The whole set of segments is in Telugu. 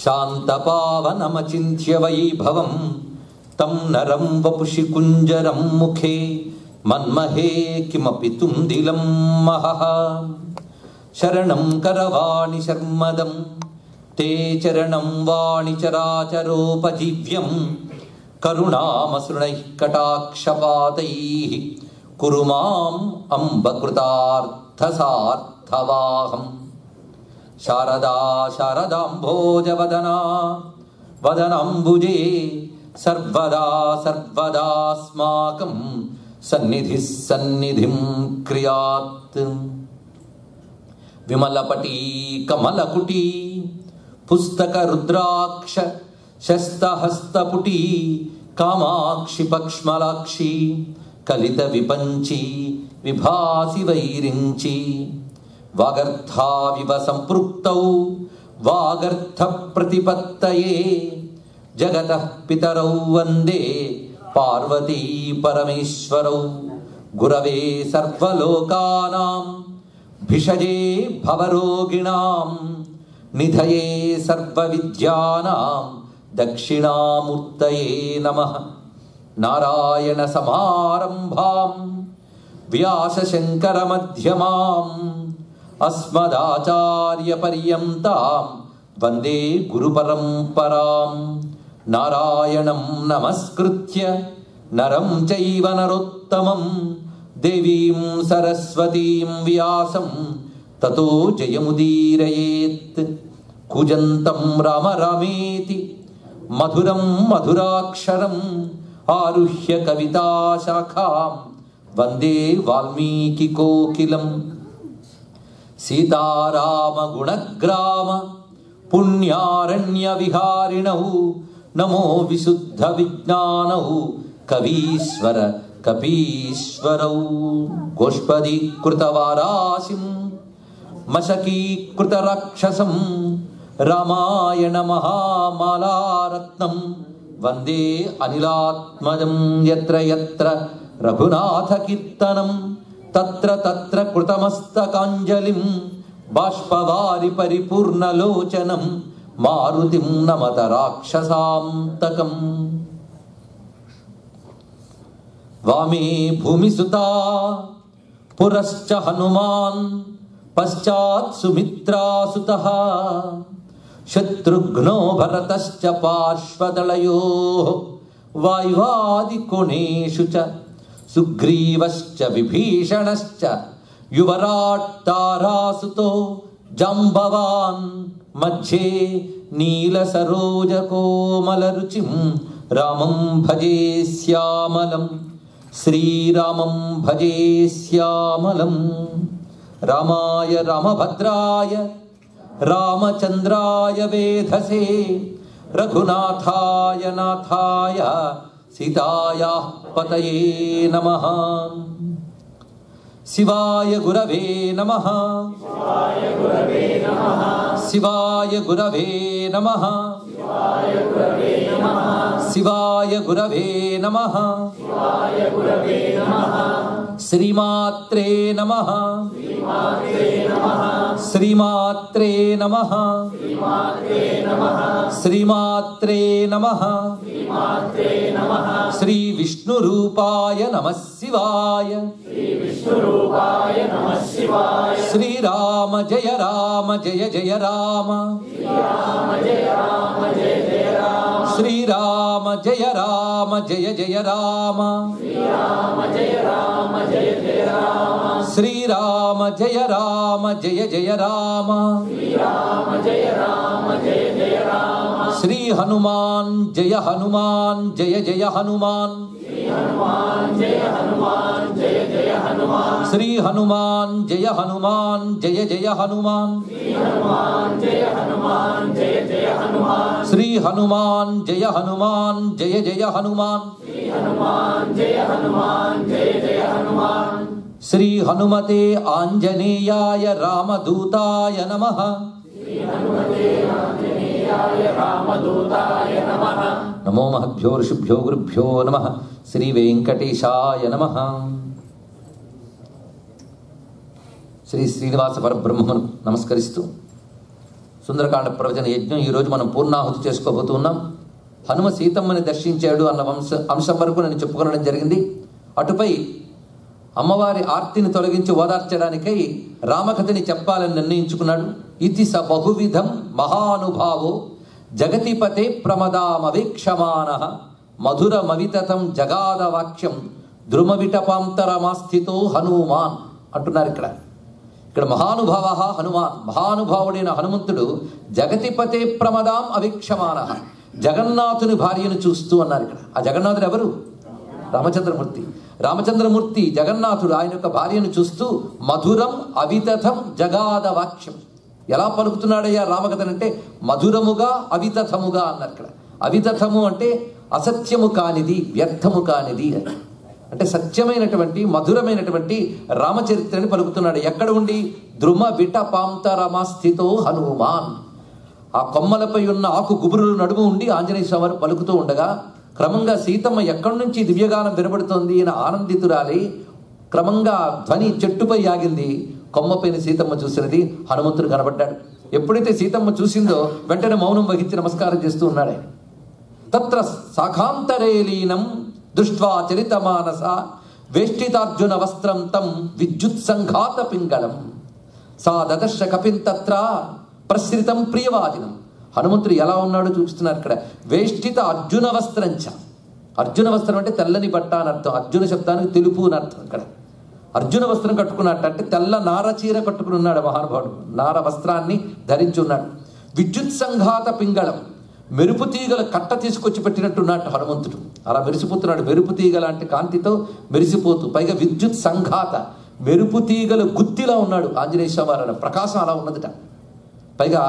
శాంతపావనమచింత్య వైభవం తం నరం వపుషి కుంజరం ముఖే మన్మహే కిమపి తుందిలం మహః. శరణం కరవాణి శర్మదం తే చరణం వాణి చరాచరోపజీవ్యం కరుణామసృణైః కటాక్షపాతైః కురు మాం అంబ కృతార్థసార్థవాహం. శారదా శారదాంభోజవదనా వదనాంబుజే సర్వదా సర్వదాస్మాకం సన్నిధిః సన్నిధిం క్రియాత్. విమలపటీ కమలకుటీ పుస్తక రుద్రాక్ష శస్తహస్తపుటీ కామాక్షి పక్ష్మలాక్షి కలిత విపంచి విభాసి వైరించి వాగర్థావివ సంపృక్తౌ వాగర్థ ప్రతిపత్తయే జగతః పితరౌ వందే పార్వతీ పరమేశ్వరౌ. గురవే సర్వలోకానాం భిషజే భవరోగిణాం నిధయే సర్వవిద్యానాం దక్షిణామూర్తయే నమః. నారాయణ సమారంభాం వ్యాసశంకర మధ్యమాం అస్మదాచార్య పర్యంతాం వందే గురు పరంపరాం. నారాయణం నమస్కృత్య నరం చైవ నరోత్తమం దేవీం సరస్వతీం వ్యాసం తతో జయముదీరయేత్. కూజంతం రామ రామేతి మధురం మధురాక్షరం ఆరుహ్య కవితాశాఖాం వందే వాల్మీకి కోకిలం. సీతారామ గుణగ్రామ పుణ్యారణ్య విహారిణౌ నమో విశుద్ధ విజ్ఞానౌ కవీశ్వర కపీశ్వరౌ. గోష్పదీకృత వారాసిం మశకీకృత రాక్షసం రామాయణ మహామాలారత్నం వందే అనిలాత్మజం. యత్ర యత్ర రఘునాథ కీర్తనం తత్ర తత్ర కృతమస్తకాంజలిం బాష్పవారి పరిపూర్ణలోచనం మారుతిం నమత రాక్షసాంతకం. వామే భూమిసుతా పురశ్చ హనుమాన్ పశ్చాత్ సుమిత్రాసుతః శత్రుఘ్నో భరతశ్చ పార్శ్వదళయోః వాయువాదికోణేషు చ సుగ్రీవశ్చ విభీషణశ్చ యువరాట్ తారాసుతో జాంబవాన్ మధ్యే నీలసరోజకోమలరుచిం రామం భజే శ్యామలం. శ్రీరామం భజే శ్యామలం. రామాయ రామభద్రాయ రామచంద్రాయ వేధసే రఘునాథాయ నాథాయ సీతాయాః పతయే నమః. శివాయ గురవే నమః. శివాయ గురవే నమః. శివాయ గురవే నమః. శ్రీమాత్రే నమః. శ్రీమాత్రే నమః. శ్రీమాత్రే నమః. శ్రీ విష్ణు రూపాయ నమః శివాయ. శ్రీరామ జయ రామ జయ జయ రామ. శ్రీరామ జయ రామ జయ జయ రామ. శ్రీరామ జయ రామ జయ జయ రామ. శ్రీ హనుమాన్ జయ హనుమాన్ జయ జయ హనుమాన్. శ్రీ హనుమాన్ జయ హనుమాన్ జయ జయ హనుమాన్. శ్రీ హనుమాన్ జయ హనుమాన్ జయ జయ హనుమాన్. శ్రీ హనుమతే ఆంజనేయాయ రామదూతాయ నమః. నమో మహద్భ్యో ఋషిభ్యో గురుభ్యో నమః. శ్రీ వెంకటేశాయ నమః. శ్రీ శ్రీనివాస పరబ్రహ్మను నమస్కరిస్తూ సుందరకాండ ప్రవచన యజ్ఞం ఈరోజు మనం పూర్ణాహుతి చేసుకోబోతున్నాం. హనుమ సీతమ్మని దర్శించాడు అన్న అంశం వరకు నేను చెప్పుకోవడం జరిగింది. అటుపై అమ్మవారి ఆర్తిని తొలగించి ఓదార్చడానికై రామకథని చెప్పాలని నిర్ణయించుకున్నాడు. ఇతి స బహువిధం మహానుభావో జగతిపతే ప్రమదామవీక్షమాన మధురమవితతం జగాద వాక్యం ద్రుమవిటపాంతరమాస్థితో హనుమాన్ అంటున్నారు. ఇక్కడ మహానుభావ హనుమాన్, మహానుభావుడైన హనుమంతుడు జగతిపతే ప్రమదాం అవీక్షమాన, జగన్నాథుని భార్యను చూస్తూ అన్నారు. ఇక్కడ ఆ జగన్నాథుడు ఎవరు? రామచంద్రమూర్తి. రామచంద్రమూర్తి జగన్నాథుడు ఆయన యొక్క భార్యను చూస్తూ మధురం అవితథం జగాద వాక్యం. ఎలా పలుకుతున్నాడయ్యా రామకథనంటే మధురముగా అవితథముగా అన్నారు. ఇక్కడ అవితథము అంటే అసత్యము కానిది, వ్యర్థము కానిది, అంటే సత్యమైనటువంటి మధురమైనటువంటి రామచరిత్రని పలుకుతున్నాడు. ఎక్కడ ఉండి? ద్రుమ విటపాంతరమాస్థితో హనుమాన్. ఆ కొమ్మలపై ఉన్న ఆకు గుబురుల నడుము ఉండి ఆంజనేయ స్వామి పలుకుతూ ఉండగా క్రమంగా సీతమ్మ ఎక్కడి నుంచి దివ్యగానం వినబడుతోంది అని ఆనందితురాలి. క్రమంగా ధ్వని చెట్టుపై ఆగింది. కొమ్మపైన సీతమ్మ చూసినది హనుమంతుడు కనబడ్డాడు. ఎప్పుడైతే సీతమ్మ చూసిందో వెంటనే మౌనం వహించి నమస్కారం చేస్తూ ఉన్నాడే. తత్ర శాఖాంతరే లీనం దృష్ట్వా చరిత మానస వేష్టితార్జున వస్త్రం తం విద్యుత్ సంఘాత పింగళం సా దదర్శ కపిన్ తత్ర ప్రసృతం ప్రియవాదినం. హనుమంతుడు ఎలా ఉన్నాడో చూపిస్తున్నారు ఇక్కడ. వేష్టిత అర్జున వస్త్రంచ. అర్జున వస్త్రం అంటే తెల్లని బట్ట అని అర్థం. అర్జున శబ్దానికి తెలుపు అని అర్థం. ఇక్కడ అర్జున వస్త్రం కట్టుకున్నట్టు అంటే తెల్ల నార చీర కట్టుకుని ఉన్నాడు మహానుభావుడు. నార వస్త్రాన్ని ధరించి ఉన్నాడు. విద్యుత్ సంఘాత పింగళం, మెరుపు తీగల కట్ట తీసుకొచ్చి పెట్టినట్టున్నట్టు హనుమంతుడు అలా మెరిసిపోతున్నాడు. మెరుపు తీగ లాంటి కాంతితో మెరిసిపోతూ, పైగా విద్యుత్ సంఘాత, మెరుపు తీగల గుత్తిలా ఉన్నాడు ఆంజనేయ స్వామి. ప్రకాశం అలా ఉన్నదిట. పైగా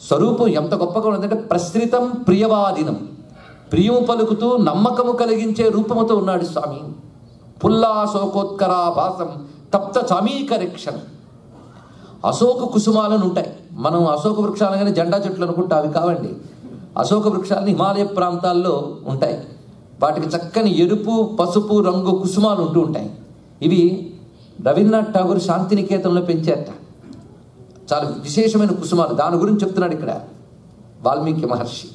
స్వరూపం ఎంత గొప్పగా ఉన్నదంటే ప్రసృతం ప్రియవాదినం, ప్రియము పలుకుతూ నమ్మకము కలిగించే రూపముతో ఉన్నాడు స్వామి. పుల్లాశోకోత్కరాభాసం తప్త చామీకరిక్షణం. అశోక కుసుమాలను ఉంటాయి. మనం అశోక వృక్షాలు కానీ జెండా చెట్లు అనుకుంటా, అవి కావండి. అశోక వృక్షాలని హిమాలయ ప్రాంతాల్లో ఉంటాయి. వాటికి చక్కని ఎరుపు పసుపు రంగు కుసుమాలు ఉంటూ ఉంటాయి. ఇవి రవీంద్రనాథ్ ఠాగూర్ శాంతినికేతనంలో పెంచారట. చాలా విశేషమైన కుసుమాలు. దాని గురించి చెప్తున్నాడు ఇక్కడ వాల్మీకి మహర్షి.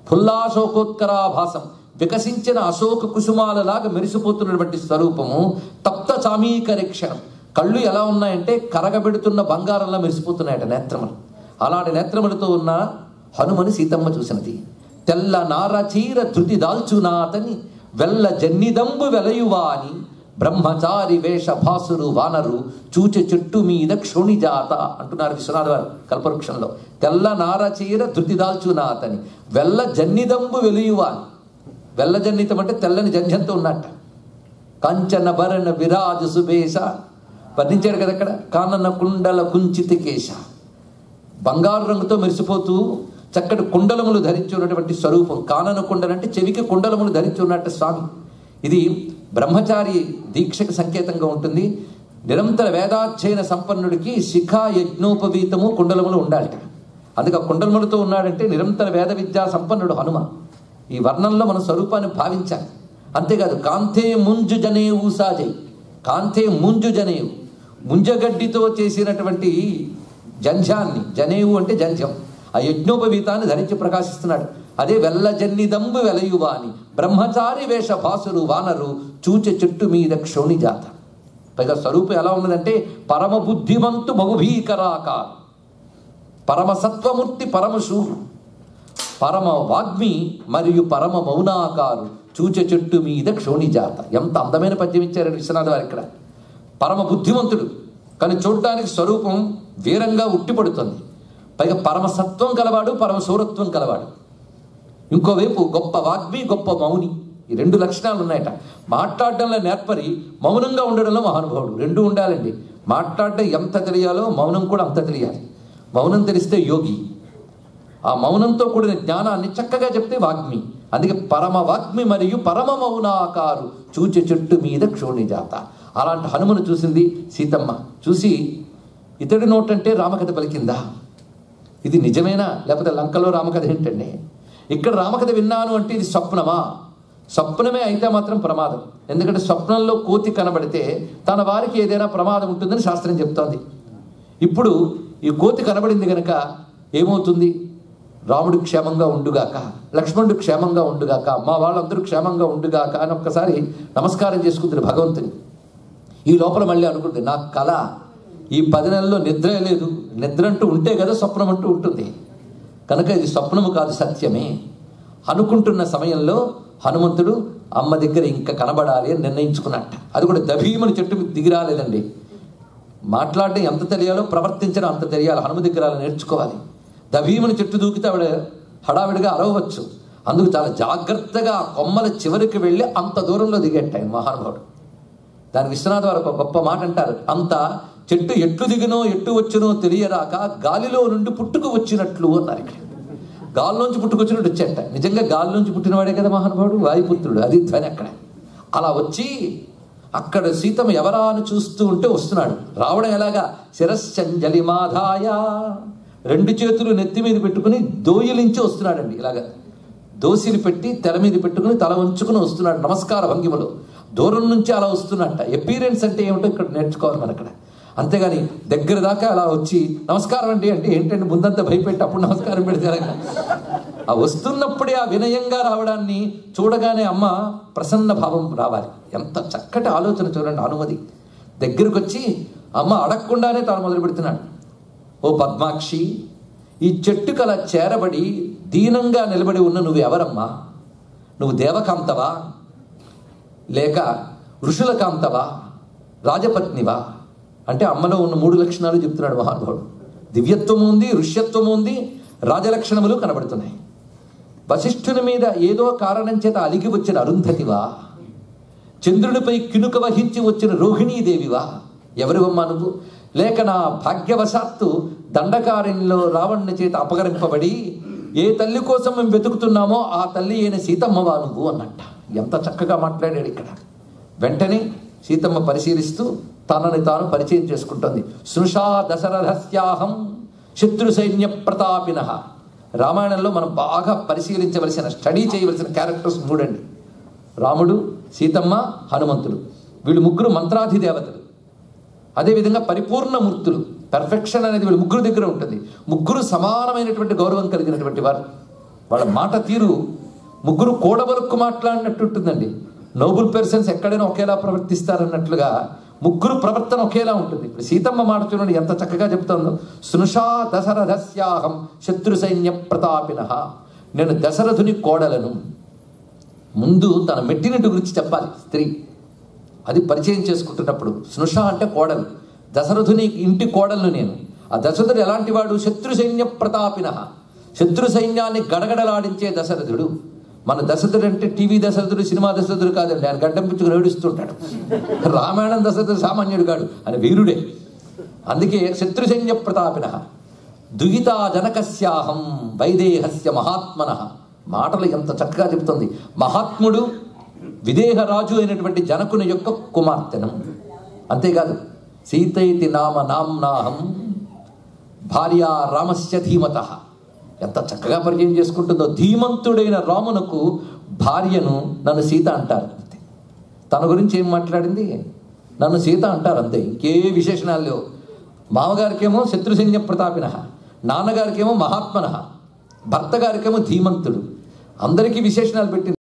ఫుల్లాశోకోత్కరాభాసం, వికసించిన అశోక కుసుమాలలాగా మెరిసిపోతున్నటువంటి స్వరూపము. తప్త చామీకరిక్షణం, కళ్ళు ఎలా ఉన్నాయంటే కరగబెడుతున్న బంగారంలా మెరిసిపోతున్నాయట నేత్రములు. అలాంటి నేత్రములతో ఉన్న హనుమని సీతమ్మ చూసినది. తెల్ల నారచీర ధృతి దాల్చునాతని వెల్ల జన్నిదంబు వెలయువాని బ్రహ్మచారి వేష భాసురు వానరు చూచె చెట్టు మీద క్షోణిజాత అంటున్నారు విశ్వనాథ వారు కల్పవృక్షంలో. తెల్ల నారచీర ధృతి దాల్చునాతని వెల్ల జన్నిదంబు వెలయువాని. వెల్ల జన్నితం అంటే తెల్లని జంఝంతో ఉన్నట్ట. కంచన భరణ విరాజ సుబేష వర్ణించాడు కదా అక్కడ. కానన కుండల కుంచిత కేశ, బంగారు రంగుతో మెరిసిపోతూ చక్కటి కుండలములు ధరించి ఉన్నటువంటి స్వరూపం. కానన కుండలు అంటే చెవికి కుండలములు ధరించి ఉన్నట్టు స్వామి. ఇది బ్రహ్మచారి దీక్షకు సంకేతంగా ఉంటుంది. నిరంతర వేదాధ్యయన సంపన్నుడికి శిఖా యజ్ఞోపవీతము కుండలములు ఉండాలట. అందుకే కుండలములతో ఉన్నాడంటే నిరంతర వేద విద్యా సంపన్నుడు హనుమ. ఈ వర్ణంలో మన స్వరూపాన్ని భావించాలి. అంతేకాదు కాంతే ముంజు జనేవు సాజై, కాంతే ముంజు జనేవు, ముంజగడ్డితో చేసినటువంటి జంఝాన్ని, జనేవు అంటే జంఝం, ఆ యజ్ఞోపవీతాన్ని ధరించి ప్రకాశిస్తున్నాడు. అదే వెల్ల జన్నిదంబు వెలయువాని బ్రహ్మచారి వేష భాసురు వానరు చూచె చెట్టు మీద క్షోణిజాత. పైగా స్వరూపం ఎలా ఉన్నదంటే పరమ బుద్ధిమంతు బహుభీకరాకారు, పరమ సత్వమూర్తి పరమశూరు, పరమ వాగ్మి మరియు పరమ మౌనాకారు చూచె చెట్టు మీద క్షోణిజాత. ఎంత అందమైన పద్యం ఇచ్చారని విశ్వనాథ వారు ఇక్కడ. పరమ బుద్ధిమంతుడు కానీ చూడటానికి స్వరూపం వీరంగా ఉట్టిపడుతుంది. పైగా పరమసత్వం కలవాడు, పరమ శూరత్వం కలవాడు. ఇంకోవైపు గొప్ప వాగ్మి, గొప్ప మౌని. ఈ రెండు లక్షణాలు ఉన్నాయట. మాట్లాడడంలో నేర్పరి, మౌనంగా ఉండడంలో మహానుభావుడు. రెండు ఉండాలండి. మాట్లాడడం ఎంత తెలియాలో మౌనం కూడా అంత తెలియాలి. మౌనం తెలిస్తే యోగి. ఆ మౌనంతో కూడిన జ్ఞానాన్ని చక్కగా చెప్తే వాగ్మి. అందుకే పరమ వాగ్మి మరియు పరమ మౌనాకారు చూచె చెట్టు మీద క్షోణిజాత. అలాంటి హనుమను చూసింది సీతమ్మ. చూసి ఇతడి నోటంటే రామకథ పలికిందా? ఇది నిజమేనా? లేకపోతే లంకలో రామకథ ఏంటండి? ఇక్కడ రామకథ విన్నాను అంటే ఇది స్వప్నమా? స్వప్నమే అయితే మాత్రం ప్రమాదం. ఎందుకంటే స్వప్నంలో కోతి కనబడితే తన వారికి ఏదైనా ప్రమాదం ఉంటుందని శాస్త్రం చెప్తోంది. ఇప్పుడు ఈ కోతి కనబడింది కనుక ఏమవుతుంది? రాముడు క్షేమంగా ఉండుగాక, లక్ష్మణుడు క్షేమంగా ఉండుగాక, మా వాళ్ళందరూ క్షేమంగా ఉండుగాక అని ఒక్కసారి నమస్కారం చేసుకుంటుంది భగవంతుని. ఈ లోపల మళ్ళీ అనుకుంటుంది, నా కళ ఈ 10 నెలల్లో నిద్రే లేదు. నిద్ర అంటూ ఉంటే కదా స్వప్నం అంటూ ఉంటుంది. కనుక ఇది స్వప్నము కాదు, సత్యమే అనుకుంటున్న సమయంలో హనుమంతుడు అమ్మ దగ్గర ఇంకా కనబడాలి అని నిర్ణయించుకున్నట్ట. అది కూడా దభీమని చెట్టు మీద దిగిరాలేదండి. మాట్లాడడం ఎంత తెలియాలో ప్రవర్తించడం అంత తెలియాలి. హనుమ దగ్గర అలా నేర్చుకోవాలి. దభీమని చెట్టు దూకితే ఆవిడ హడావిడిగా అరవవచ్చు. అందుకు చాలా జాగ్రత్తగా కొమ్మల చివరికి వెళ్ళి అంత దూరంలో దిగేటాయి మహానుభావుడు. దాని విశ్వనాథ వారు ఒక గొప్ప మాట అంటారు, అంత చెట్టు ఎట్లు దిగినో ఎట్టు వచ్చినో తెలియరాక గాలిలో నుండి పుట్టుకు వచ్చినట్లు అన్నారు. ఇక్కడ గాల్లోంచి పుట్టుకొచ్చినట్టు వచ్చేట. నిజంగా గాల్లోంచి పుట్టినవాడే కదా మహానుభావుడు, వాయుపుత్రుడు. అది ధ్వని అక్కడ. అలా వచ్చి అక్కడ సీతమ్మ ఎవరా అని చూస్తూ ఉంటే వస్తున్నాడు. రావడం ఎలాగా? శిరశ్చంజలి మాధాయ, 2 చేతులు నెత్తి మీద పెట్టుకుని దోయిలించి వస్తున్నాడండి. ఇలాగా దోసిని పెట్టి తెర మీద పెట్టుకుని తల ఉంచుకుని వస్తున్నాడు నమస్కార భంగిమలో. దూరం నుంచి అలా వస్తున్నట్ట. ఎపీరెన్స్ అంటే ఏమిటో ఇక్కడ నేర్చుకోవాలి మన అక్కడ. అంతేగాని దగ్గర దాకా అలా వచ్చి నమస్కారం అండి అంటే ఏంటంటే ముందంతా భయపెట్టి అప్పుడు నమస్కారం పెడితే ఆ వస్తున్నప్పుడే ఆ వినయంగా రావడాన్ని చూడగానే అమ్మ ప్రసన్న భావం రావాలి. ఎంత చక్కటి ఆలోచన చూడండి. అనుమతి దగ్గరకు వచ్చి అమ్మ అడగకుండానే తాను మొదలు పెడుతున్నాడు. ఓ పద్మాక్షి, ఈ చెట్టుకు అలా చేరబడి దీనంగా నిలబడి ఉన్న నువ్వు ఎవరమ్మా? నువ్వు దేవకాంతవా, లేక ఋషుల కాంతవా, రాజపత్నివా అంటే అమ్మలో ఉన్న 3 లక్షణాలు చెప్తున్నాడు మహానుభావుడు. దివ్యత్వము ఉంది, ఋష్యత్వము ఉంది, రాజలక్షణములు కనబడుతున్నాయి. వశిష్ఠుని మీద ఏదో కారణం చేత అలిగి వచ్చిన అరుంధతివా, చంద్రునిపై కినుక వహించి వచ్చిన రోహిణీదేవివా, ఎవరివమ్మా నువ్వు? లేక నా భాగ్యవశాత్తు దండకారణ్యంలో రావణుని చేత అపహరింపబడి ఏ తల్లి కోసం మేము వెతుకుతున్నామో ఆ తల్లి అయిన సీతమ్మవా నువ్వు అన్నట్ట. ఎంత చక్కగా మాట్లాడాడు ఇక్కడ. వెంటనే సీతమ్మ పరిశీలిస్తూ తనని తాను పరిచయం చేసుకుంటుంది. స్నుషా దశరథస్యాహం శత్రు సైన్య ప్రతాపిన. రామాయణంలో మనం బాగా పరిశీలించవలసిన, స్టడీ చేయవలసిన క్యారెక్టర్స్ 3 అండి. రాముడు, సీతమ్మ, హనుమంతుడు. వీళ్ళు 3 మంత్రాధిదేవతలు. అదేవిధంగా పరిపూర్ణమూర్తులు. పెర్ఫెక్షన్ అనేది వీళ్ళు 3 దగ్గర ఉంటుంది. 3 సమానమైనటువంటి గౌరవం కలిగినటువంటి వారు. వాళ్ళ మాట తీరు 3 కూడబలుక్కు మాట్లాడినట్టు ఉంటుందండి. నోబుల్ పర్సన్స్ ఎక్కడైనా ఒకేలా ప్రవర్తిస్తారన్నట్లుగా 3 ప్రవర్తన ఒకేలా ఉంటుంది. ఇప్పుడు సీతమ్మ మాట చూడండి ఎంత చక్కగా చెప్తుందో. స్నుషా దశరథస్యాహం శత్రు సైన్య ప్రతాపిన. నేను దశరథుని కోడలను. ముందు తన మెట్టినట్టు గురించి చెప్పాలి స్త్రీ. అది పరిచయం చేసుకుంటున్నప్పుడు స్నుష అంటే కోడలు. దశరథుని ఇంటి కోడలను నేను. ఆ దశరథుడు ఎలాంటి వాడు? శత్రు సైన్య ప్రతాపిన. శత్రు సైన్యాన్ని గడగడలాడించే దశరథుడు. మన దశరథుడు అంటే టీవీ దశరథుడు, సినిమా దశరథుడు కాదండి. ఆయన గడ్డం పిచ్చుకు ఏడుస్తుంటాడు. రామాయణం దశరథుడు సామాన్యుడు కాడు, ఆయన వీరుడే. అందుకే శత్రు సైన్య ప్రతాపిన. దుహితా జనకస్యాహం వైదేహస్య మహాత్మన. మాటలు ఎంత చక్కగా చెప్తుంది. మహాత్ముడు విదేహరాజు అయినటువంటి జనకుని యొక్క కుమార్తెను. అంతేకాదు సీతైతి నామ నామ్నాహం భార్యా రామస్య ధీమత. ఎంత చక్కగా పరిచయం చేసుకుంటుందో. ధీమంతుడైన రామునకు భార్యను నన్ను సీత అంటారు. తన గురించి ఏం మాట్లాడింది? నన్ను సీత అంటారు అంతే, ఇంకే విశేషణాలు లేవు. మామగారికేమో శత్రుసైన్య ప్రతాపిన, నాన్నగారికేమో మహాత్మన, భర్త గారికేమో ధీమంతుడు. అందరికీ విశేషణాలు పెట్టి